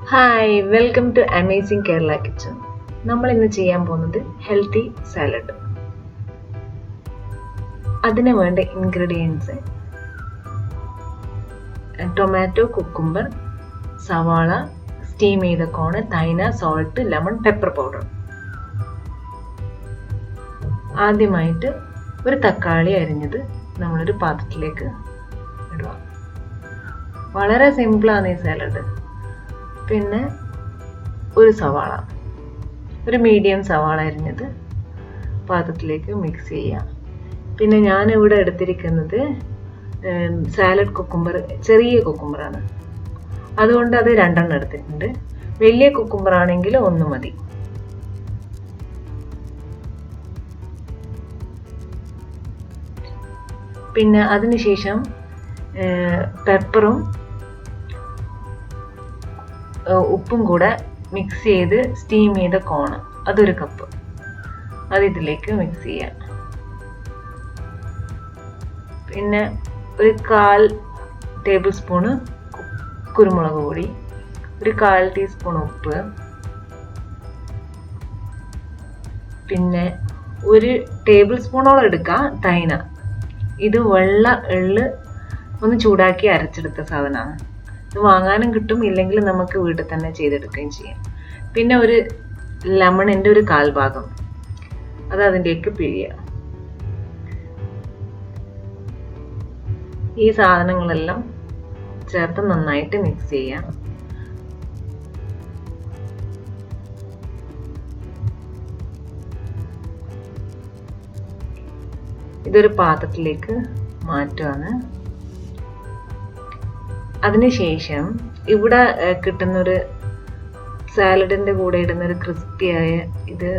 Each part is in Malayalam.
Hi, welcome to amazing Kerala kitchen. നമ്മൾ ഇന്ന് ചെയ്യാൻ പോകുന്നത് ഹെൽത്തി സാലഡ്. അതിന് വേണ്ട ഇൻഗ്രീഡിയൻസ്: ടൊമാറ്റോ, കുക്കുംബർ, സവാള, സ്റ്റീം ചെയ്ത കോൺ, തൈന, സോൾട്ട്, ലെമൺ, പെപ്പർ പൗഡർ. ആദ്യമായിട്ട് ഒരു തക്കാളി അരിഞ്ഞത് നമ്മളൊരു പാത്രത്തിലേക്ക് ഇടുക. വളരെ സിമ്പിളാണ് ഈ സാലഡ്. പിന്നെ ഒരു സവാള, ഒരു മീഡിയം സവാള അരിഞ്ഞത് പാത്രത്തിലേക്ക് മിക്സ് ചെയ്യാം. പിന്നെ ഞാനിവിടെ എടുത്തിരിക്കുന്നത് സാലഡ് കുക്കുംബർ, ചെറിയ കുക്കുംബറാണ്, അതുകൊണ്ട് അത് 2 എടുത്തിട്ടുണ്ട്. വലിയ കുക്കുംബർ ആണെങ്കിൽ 1 മതി. പിന്നെ അതിനുശേഷം പെപ്പറും ഉപ്പും കൂടെ മിക്സ് ചെയ്ത് സ്റ്റീം ചെയ്ത കോണ്, അതൊരു കപ്പ്, അത് ഇതിലേക്ക് മിക്സ് ചെയ്യാം. പിന്നെ ഒരു 1/4 ടേബിൾ സ്പൂണ് കുരുമുളക് പൊടി, ഒരു 1/4 ടീസ്പൂൺ ഉപ്പ്, പിന്നെ 1 ടേബിൾ സ്പൂണോളം എടുക്കാം തൈന. ഇത് വെള്ള എള്ള് ഒന്ന് ചൂടാക്കി അരച്ചെടുത്ത സാധനമാണ്. ഇത് വാങ്ങാനും കിട്ടും, ഇല്ലെങ്കിൽ നമുക്ക് വീട്ടിൽ തന്നെ ചെയ്തെടുക്കുകയും ചെയ്യാം. പിന്നെ ഒരു ലെമണിൻ്റെ ഒരു 1/4 ഭാഗം, അത് അതിൻ്റെയൊക്കെ പിഴിയാം. ഈ സാധനങ്ങളെല്ലാം ചേർത്ത് നന്നായിട്ട് മിക്സ് ചെയ്യാം. ഇതൊരു പാത്രത്തിലേക്ക് മാറ്റുകയാണ്. അതിനുശേഷം ഇവിടെ കിട്ടുന്നൊരു സാലഡിൻ്റെ കൂടെ ഇടുന്നൊരു ക്രിസ്പിയായ, ഇത്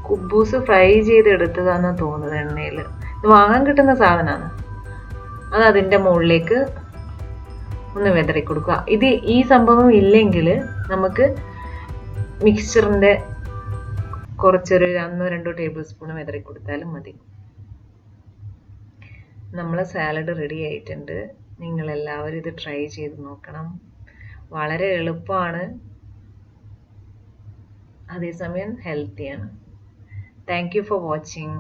കുബൂസ് ഫ്രൈ ചെയ്തെടുത്തതാണെന്ന് തോന്നുന്നത് എണ്ണയിൽ. ഇത് വാങ്ങാൻ കിട്ടുന്ന സാധനമാണ്. അത് അതിൻ്റെ മുകളിലേക്ക് ഒന്ന് വിതറി കൊടുക്കുക. ഈ സംഭവം ഇല്ലെങ്കിൽ നമുക്ക് മിക്സ്ചറിൻ്റെ കുറച്ചൊരു 1-2 ടേബിൾ സ്പൂൺ വിതറി കൊടുത്താലും മതി. നമ്മളെ സാലഡ് റെഡി ആയിട്ടുണ്ട്. നിങ്ങളെല്ലാവരും ഇത് ട്രൈ ചെയ്ത് നോക്കണം. വളരെ എളുപ്പമാണ്, അതേസമയം ഹെൽത്തിയാണ്. Thank you for watching.